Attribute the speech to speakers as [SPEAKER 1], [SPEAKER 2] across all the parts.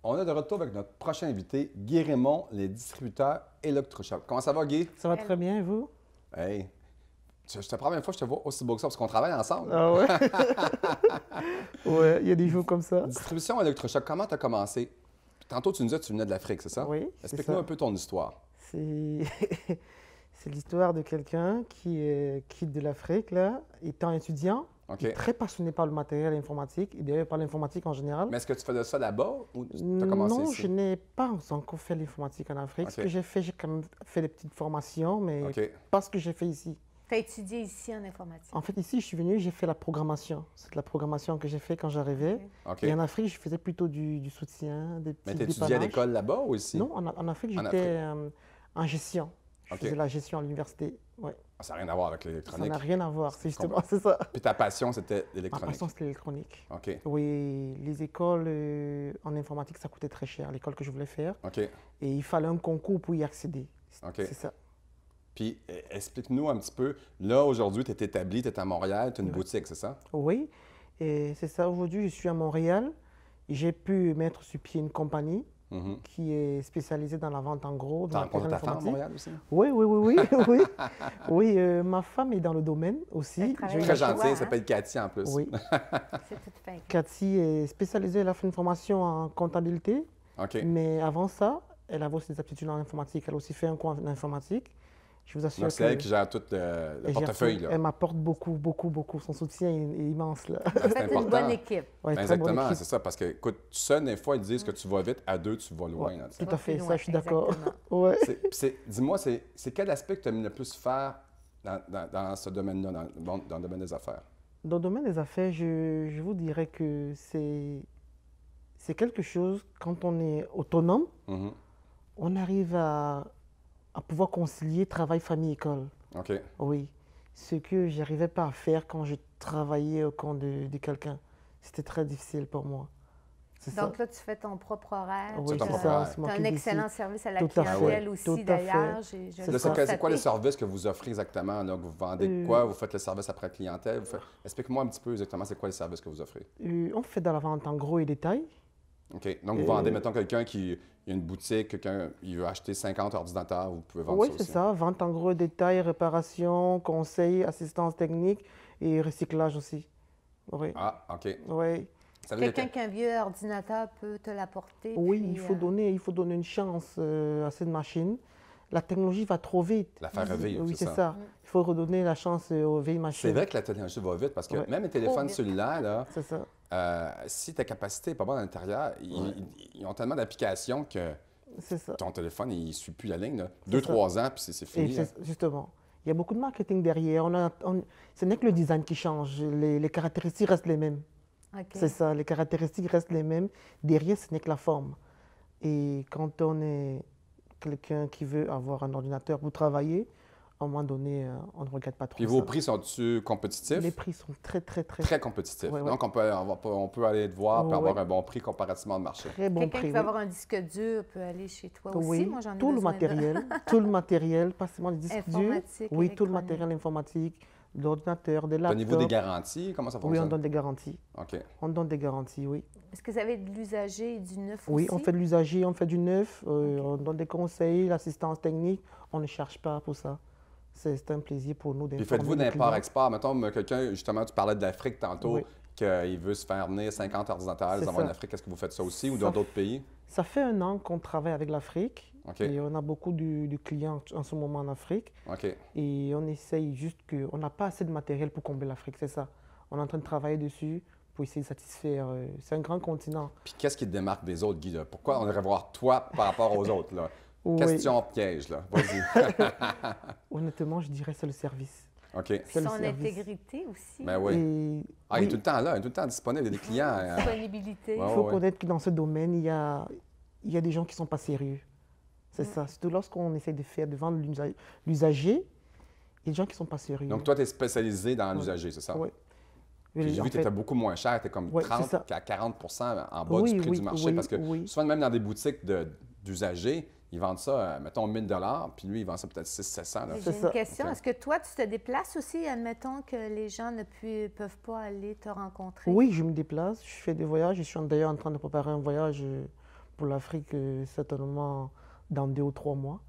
[SPEAKER 1] On est de retour avec notre prochain invité, Guy Raymond, les distributeurs électrochocs. Comment ça va, Guy?
[SPEAKER 2] Ça va très bien, et vous?
[SPEAKER 1] Hey, c'est la première fois que je te vois aussi beau que ça parce qu'on travaille ensemble.
[SPEAKER 2] Ah ouais? Ouais, il y a des jours comme ça.
[SPEAKER 1] Distribution électrochoc, comment tu as commencé? Tantôt, tu nous disais que tu venais de l'Afrique, c'est ça?
[SPEAKER 2] Oui, c'est
[SPEAKER 1] Explique-nous
[SPEAKER 2] ça.
[SPEAKER 1] un peu ton histoire.
[SPEAKER 2] C'est c'est l'histoire de quelqu'un qui quitte de l'Afrique, là, étant étudiant,
[SPEAKER 1] OK.
[SPEAKER 2] il est très passionné par le matériel informatique, et d'ailleurs par l'informatique en général.
[SPEAKER 1] Mais est-ce que tu faisais ça là-bas ou tu as commencé
[SPEAKER 2] Non,
[SPEAKER 1] ici?
[SPEAKER 2] je n'ai pas encore fait l'informatique en Afrique.
[SPEAKER 1] OK.
[SPEAKER 2] Ce que j'ai fait, j'ai quand même fait des petites formations, mais
[SPEAKER 1] OK.
[SPEAKER 2] pas ce que j'ai fait ici.
[SPEAKER 3] Tu as étudié ici en informatique.
[SPEAKER 2] En fait, ici, je suis venu, j'ai fait la programmation. C'est de la programmation que j'ai fait quand j'arrivais.
[SPEAKER 1] OK.
[SPEAKER 2] Et en Afrique, je faisais plutôt du soutien, des
[SPEAKER 1] Mais
[SPEAKER 2] petits
[SPEAKER 1] tu étudiais à
[SPEAKER 2] dépannages.
[SPEAKER 1] l'école là-bas ou ici?
[SPEAKER 2] Non, en Afrique,
[SPEAKER 1] En
[SPEAKER 2] j'étais en gestion. Je
[SPEAKER 1] OK.
[SPEAKER 2] faisais la gestion à l'université. Ouais.
[SPEAKER 1] Ah, ça n'a rien à voir avec
[SPEAKER 2] Ça
[SPEAKER 1] l'électronique.
[SPEAKER 2] n'a rien à voir, c'est
[SPEAKER 1] comprends.
[SPEAKER 2] justement, c'est ça.
[SPEAKER 1] Puis ta passion, c'était
[SPEAKER 2] Ma
[SPEAKER 1] l'électronique.
[SPEAKER 2] passion, c'était l'électronique.
[SPEAKER 1] OK.
[SPEAKER 2] Oui, les écoles en informatique, ça coûtait très cher, l'école que je voulais faire.
[SPEAKER 1] OK.
[SPEAKER 2] Et il fallait un concours pour y accéder.
[SPEAKER 1] OK.
[SPEAKER 2] C'est ça.
[SPEAKER 1] Puis explique-nous un petit peu. Là, aujourd'hui, tu es établi, tu es à Montréal, tu as une
[SPEAKER 2] Oui.
[SPEAKER 1] boutique, c'est ça?
[SPEAKER 2] Oui, et c'est ça. Aujourd'hui, je suis à Montréal. J'ai pu mettre sur pied une compagnie
[SPEAKER 1] Mhm.
[SPEAKER 2] qui est spécialisée dans la vente en gros.
[SPEAKER 1] Tu as
[SPEAKER 2] dans
[SPEAKER 1] rencontré ta
[SPEAKER 2] matériel
[SPEAKER 1] femme à
[SPEAKER 2] informatique.
[SPEAKER 1] Montréal aussi?
[SPEAKER 2] Oui, oui, oui, oui, oui. Oui, ma femme est dans le domaine aussi.
[SPEAKER 3] Elle travaille
[SPEAKER 2] J'ai eu
[SPEAKER 1] Très
[SPEAKER 2] la chance-
[SPEAKER 1] gentille, elle
[SPEAKER 3] hein?
[SPEAKER 1] s'appelle Cathy en plus.
[SPEAKER 2] Oui,
[SPEAKER 3] C'est tout fin.
[SPEAKER 2] Cathy est spécialisée, elle a fait une formation en comptabilité,
[SPEAKER 1] OK.
[SPEAKER 2] mais avant ça, elle avait aussi des aptitudes en informatique. Elle a aussi fait un cours en informatique. Je vous assure
[SPEAKER 1] Donc, c'est elle qui gère tout le
[SPEAKER 2] elle gère
[SPEAKER 1] portefeuille.
[SPEAKER 2] tout.
[SPEAKER 1] Là.
[SPEAKER 2] Elle m'apporte beaucoup, beaucoup, beaucoup. Son soutien est immense, là.
[SPEAKER 3] Vous
[SPEAKER 1] C'est
[SPEAKER 3] faites une
[SPEAKER 1] important.
[SPEAKER 3] bonne équipe.
[SPEAKER 2] Ouais,
[SPEAKER 1] Ben,
[SPEAKER 2] très bonne
[SPEAKER 1] exactement,
[SPEAKER 2] équipe.
[SPEAKER 1] c'est ça. Parce que, écoute, seul, des fois, ils disent que tu vas vite, à deux, tu vas loin.
[SPEAKER 2] Ouais,
[SPEAKER 1] Là, tu sais.
[SPEAKER 2] tout à fait,
[SPEAKER 3] plus
[SPEAKER 2] ça,
[SPEAKER 3] loin,
[SPEAKER 2] je suis d'accord.
[SPEAKER 3] exactement.
[SPEAKER 2] Ouais.
[SPEAKER 1] Dis-moi, c'est quel aspect que tu aimes le plus faire dans ce domaine-là, dans le domaine des affaires?
[SPEAKER 2] Dans le domaine des affaires, je vous dirais que c'est quelque chose, quand on est autonome,
[SPEAKER 1] Mhm.
[SPEAKER 2] on arrive à pouvoir concilier travail, famille, école.
[SPEAKER 1] OK.
[SPEAKER 2] Oui. Ce que j'arrivais pas à faire quand je travaillais au compte de quelqu'un. C'était très difficile pour moi. C'est ça.
[SPEAKER 3] Donc là, tu fais ton propre horaire.
[SPEAKER 2] Oui,
[SPEAKER 1] c'est
[SPEAKER 2] c'est
[SPEAKER 1] ton
[SPEAKER 2] ça.
[SPEAKER 1] horaire.
[SPEAKER 2] c'est
[SPEAKER 3] Tu
[SPEAKER 2] moi
[SPEAKER 3] as
[SPEAKER 2] qui
[SPEAKER 3] un
[SPEAKER 2] décide.
[SPEAKER 3] excellent service à la
[SPEAKER 2] Tout à fait.
[SPEAKER 3] clientèle
[SPEAKER 2] Tout
[SPEAKER 3] aussi,
[SPEAKER 2] à fait.
[SPEAKER 3] d'ailleurs.
[SPEAKER 2] C'est
[SPEAKER 3] Je
[SPEAKER 1] Là,
[SPEAKER 3] l'ai
[SPEAKER 2] ça.
[SPEAKER 1] c'est quoi le
[SPEAKER 3] constaté.
[SPEAKER 1] service que vous offrez exactement? Là, que vous vendez quoi? Vous faites le service après la clientèle? Explique-moi un petit peu exactement c'est quoi le service que vous offrez.
[SPEAKER 2] On fait de la vente en gros et détail.
[SPEAKER 1] OK. Donc, vous vendez, mettons, quelqu'un qui a une boutique, quelqu'un il veut acheter 50 ordinateurs, vous pouvez vendre
[SPEAKER 2] Oui,
[SPEAKER 1] ça
[SPEAKER 2] c'est
[SPEAKER 1] aussi.
[SPEAKER 2] ça. Vente en gros et détail, réparation, conseil, assistance technique et recyclage aussi. Oui.
[SPEAKER 1] Ah, OK.
[SPEAKER 2] Oui.
[SPEAKER 1] Ça veut dire
[SPEAKER 3] Quelqu'un qui a un vieux ordinateur peut te l'apporter.
[SPEAKER 2] Oui,
[SPEAKER 3] puis,
[SPEAKER 2] il faut donner une chance à cette machine. La technologie va trop vite.
[SPEAKER 1] la faire revivre,
[SPEAKER 2] Oui,
[SPEAKER 1] c'est
[SPEAKER 2] c'est
[SPEAKER 1] ça.
[SPEAKER 2] ça. Il faut redonner la chance aux vieilles machines.
[SPEAKER 1] C'est vrai que la technologie va vite parce que
[SPEAKER 2] Ouais.
[SPEAKER 1] même les téléphones
[SPEAKER 3] vite.
[SPEAKER 1] cellulaires, là,
[SPEAKER 2] C'est ça.
[SPEAKER 1] si ta capacité n'est pas bonne à l'intérieur, ils ont tellement d'applications que
[SPEAKER 2] C'est ça.
[SPEAKER 1] ton téléphone, il ne suit plus la ligne. Là.
[SPEAKER 2] C'est
[SPEAKER 1] 2-3 ans, puis c'est
[SPEAKER 2] Et
[SPEAKER 1] fini. là.
[SPEAKER 2] justement, il y a beaucoup de marketing derrière. Ce n'est que le design qui change. Les caractéristiques restent les mêmes.
[SPEAKER 3] OK.
[SPEAKER 2] C'est ça, les caractéristiques restent les mêmes. Derrière, ce n'est que la forme. Et quand on est quelqu'un qui veut avoir un ordinateur pour travailler, à un moment donné, on ne regarde pas trop
[SPEAKER 1] Puis vos
[SPEAKER 2] ça.
[SPEAKER 1] prix sont-tu compétitifs?
[SPEAKER 2] Les prix sont très, très, très,
[SPEAKER 1] Très compétitifs.
[SPEAKER 2] Ouais, ouais.
[SPEAKER 1] Donc, on peut aller te voir et
[SPEAKER 2] Ouais,
[SPEAKER 1] avoir
[SPEAKER 2] ouais.
[SPEAKER 1] un bon prix comparativement au marché.
[SPEAKER 2] très bon
[SPEAKER 3] Quelqu'un
[SPEAKER 2] prix.
[SPEAKER 3] qui veut
[SPEAKER 2] Oui.
[SPEAKER 3] avoir un disque dur peut aller chez toi aussi.
[SPEAKER 2] Oui,
[SPEAKER 3] Moi, j'en ai
[SPEAKER 2] tout le
[SPEAKER 3] besoin de-
[SPEAKER 2] matériel, tout le matériel, pas seulement les disques durs.
[SPEAKER 3] Informatique,
[SPEAKER 2] Oui, tout le
[SPEAKER 3] électronique.
[SPEAKER 2] matériel informatique, l'ordinateur, des
[SPEAKER 1] Au
[SPEAKER 2] laptops.
[SPEAKER 1] niveau des garanties, comment ça
[SPEAKER 2] Oui,
[SPEAKER 1] fonctionne?
[SPEAKER 2] on donne des garanties.
[SPEAKER 1] OK.
[SPEAKER 2] On donne des garanties, oui.
[SPEAKER 3] Est-ce que vous avez de l'usager et du neuf
[SPEAKER 2] Oui,
[SPEAKER 3] aussi?
[SPEAKER 2] on fait de l'usager, on fait du neuf, on donne des conseils, l'assistance technique. On ne charge pas pour ça. C'est un plaisir pour nous
[SPEAKER 1] Puis
[SPEAKER 2] d'informer
[SPEAKER 1] faites-vous
[SPEAKER 2] les clients.
[SPEAKER 1] d'import-export? Mettons, quelqu'un, justement, tu parlais de l'Afrique tantôt,
[SPEAKER 2] Oui.
[SPEAKER 1] qu'il veut se faire venir 50 ordinateurs, les
[SPEAKER 2] C'est
[SPEAKER 1] envoyer en
[SPEAKER 2] ça.
[SPEAKER 1] Afrique. Est-ce que vous faites ça aussi ou
[SPEAKER 2] Ça
[SPEAKER 1] dans d'autres pays?
[SPEAKER 2] Ça fait un an qu'on travaille avec l'Afrique
[SPEAKER 1] OK.
[SPEAKER 2] et on a beaucoup de clients en ce moment en Afrique.
[SPEAKER 1] OK.
[SPEAKER 2] Et on essaye juste qu'on n'a pas assez de matériel pour combler l'Afrique, c'est ça. On est en train de travailler dessus pour essayer de satisfaire. C'est un grand continent.
[SPEAKER 1] Puis qu'est-ce qui te démarque des autres, Guy? Là? Pourquoi on devrait voir toi par rapport aux autres? Là?
[SPEAKER 2] Oui.
[SPEAKER 1] Question piège, là. Vas-y.
[SPEAKER 2] Honnêtement, je dirais c'est le service.
[SPEAKER 1] OK.
[SPEAKER 2] C'est le
[SPEAKER 3] Son
[SPEAKER 2] service.
[SPEAKER 3] intégrité aussi.
[SPEAKER 1] Ben oui.
[SPEAKER 2] Et
[SPEAKER 1] Ah, il est
[SPEAKER 2] oui,
[SPEAKER 1] tout le temps là, il est tout le temps disponible. Il y a des clients.
[SPEAKER 3] Disponibilité.
[SPEAKER 1] Ouais,
[SPEAKER 2] il faut
[SPEAKER 1] ouais.
[SPEAKER 2] connaître que dans ce domaine, il y a des gens qui ne sont pas sérieux. C'est ça. Surtout lorsqu'on essaie de vendre l'usager, il y a des gens qui ne sont pas sérieux.
[SPEAKER 1] Donc, toi, tu es spécialisé dans l'usager, c'est ça?
[SPEAKER 2] Oui.
[SPEAKER 1] Puis j'ai
[SPEAKER 2] En
[SPEAKER 1] vu que tu
[SPEAKER 2] fait,
[SPEAKER 1] étais beaucoup moins cher, tu es comme
[SPEAKER 2] Ouais, c'est
[SPEAKER 1] 30
[SPEAKER 2] ça.
[SPEAKER 1] à 40 en bas
[SPEAKER 2] Oui,
[SPEAKER 1] du prix
[SPEAKER 2] oui,
[SPEAKER 1] du marché.
[SPEAKER 2] oui,
[SPEAKER 1] parce que
[SPEAKER 2] oui.
[SPEAKER 1] souvent, même dans des boutiques d'usagers, ils vendent ça, mettons, 1000 puis lui, il vend ça peut-être 600-700.
[SPEAKER 3] Mais
[SPEAKER 2] C'est
[SPEAKER 3] j'ai
[SPEAKER 2] ça.
[SPEAKER 3] une question.
[SPEAKER 1] OK.
[SPEAKER 3] Est-ce que toi, tu te déplaces aussi? Admettons que les gens peuvent pas aller te rencontrer.
[SPEAKER 2] Oui, je me déplace, je fais des voyages. Je suis d'ailleurs en train de préparer un voyage pour l'Afrique, certainement dans 2 ou 3 mois.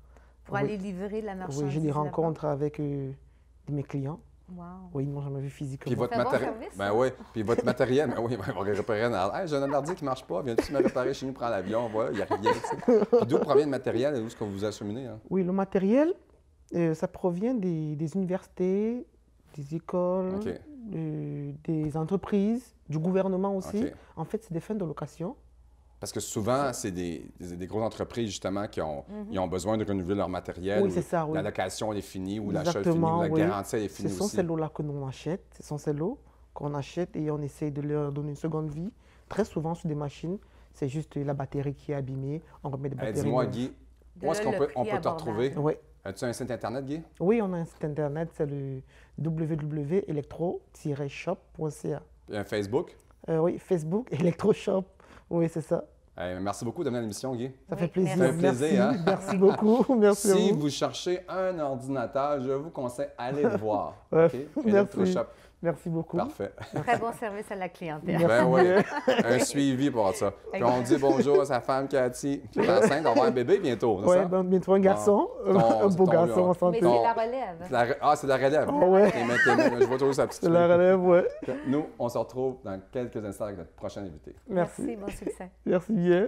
[SPEAKER 3] Pour aller livrer la marchandise.
[SPEAKER 2] Oui, j'ai des
[SPEAKER 3] là-bas.
[SPEAKER 2] rencontres avec mes clients.
[SPEAKER 3] Wow.
[SPEAKER 2] Oui, ils ne m'ont jamais vu physiquement.
[SPEAKER 1] Puis votre
[SPEAKER 3] C'est un bon
[SPEAKER 1] matériel.
[SPEAKER 3] service,
[SPEAKER 1] Ben
[SPEAKER 3] ça.
[SPEAKER 1] oui. Puis votre matériel, ben oui, on va réparer un ordi. Hey, j'ai un ordi qui ne marche pas. Viens-tu me réparer chez nous, prends l'avion, voilà, il n'y a rien. Tu sais. Puis d'où provient le matériel et où est-ce que vous vous acheminez? Hein?
[SPEAKER 2] Oui, le matériel, ça provient des universités, des écoles,
[SPEAKER 1] OK.
[SPEAKER 2] des entreprises, du gouvernement aussi.
[SPEAKER 1] OK.
[SPEAKER 2] En fait, c'est des fins de location.
[SPEAKER 1] Parce que souvent, c'est des grosses entreprises, justement, ils ont besoin de renouveler leur matériel.
[SPEAKER 2] Oui,
[SPEAKER 1] ou
[SPEAKER 2] c'est ça, oui.
[SPEAKER 1] La location elle est finie ou l'achat est fini
[SPEAKER 2] Exactement,
[SPEAKER 1] ou la
[SPEAKER 2] oui.
[SPEAKER 1] garantie elle est
[SPEAKER 2] Ce
[SPEAKER 1] finie
[SPEAKER 2] sont
[SPEAKER 1] aussi.
[SPEAKER 2] ces lots-là que nous achète. Ce sont ces lots qu'on achète et on essaye de leur donner une seconde vie. Très souvent, sur des machines, c'est juste la batterie qui est abîmée. On remet des batteries.
[SPEAKER 1] Dis-moi,
[SPEAKER 2] neuves.
[SPEAKER 1] Guy,
[SPEAKER 3] De
[SPEAKER 1] où est-ce
[SPEAKER 3] là,
[SPEAKER 1] qu'on
[SPEAKER 3] le
[SPEAKER 1] peut,
[SPEAKER 3] prix
[SPEAKER 1] on peut te
[SPEAKER 3] abordable.
[SPEAKER 1] retrouver?
[SPEAKER 2] Oui.
[SPEAKER 1] As-tu un site Internet, Guy?
[SPEAKER 2] Oui, on a un site internet, c'est le www.electro-shop.ca.
[SPEAKER 1] Et un Facebook?
[SPEAKER 2] Oui, Facebook, Electroshop. Oui, c'est ça.
[SPEAKER 1] Merci beaucoup de venir à l'émission, Guy.
[SPEAKER 2] Ça
[SPEAKER 3] Oui,
[SPEAKER 2] fait plaisir.
[SPEAKER 3] merci.
[SPEAKER 1] Ça fait plaisir,
[SPEAKER 2] Merci,
[SPEAKER 1] hein?
[SPEAKER 2] merci beaucoup. Merci à
[SPEAKER 1] Si
[SPEAKER 2] vous.
[SPEAKER 1] vous cherchez un ordinateur, je vous conseille d'aller le voir.
[SPEAKER 2] Ouais,
[SPEAKER 1] OK?
[SPEAKER 2] merci.
[SPEAKER 1] Electroshop.
[SPEAKER 2] Merci beaucoup.
[SPEAKER 1] Parfait.
[SPEAKER 3] Très bon service à la clientèle.
[SPEAKER 2] Merci
[SPEAKER 1] Ben oui,
[SPEAKER 2] bien.
[SPEAKER 1] un suivi pour ça. Puis on dit bonjour à sa femme Cathy, qui est enceinte, on va avoir un bébé bientôt, c'est
[SPEAKER 2] Oui,
[SPEAKER 1] ça?
[SPEAKER 2] ben, bientôt un garçon,
[SPEAKER 1] Ton-
[SPEAKER 2] un beau
[SPEAKER 1] ton-
[SPEAKER 2] garçon en
[SPEAKER 3] Mais
[SPEAKER 2] santé.
[SPEAKER 3] c'est la relève.
[SPEAKER 1] C'est de la relève.
[SPEAKER 2] Ah ouais.
[SPEAKER 1] Je vois toujours sa petite
[SPEAKER 2] C'est la
[SPEAKER 1] fille.
[SPEAKER 2] relève, ouais.
[SPEAKER 1] Nous, on se retrouve dans quelques instants avec notre prochain invité.
[SPEAKER 2] Merci.
[SPEAKER 3] Merci, bon succès.
[SPEAKER 2] Merci bien.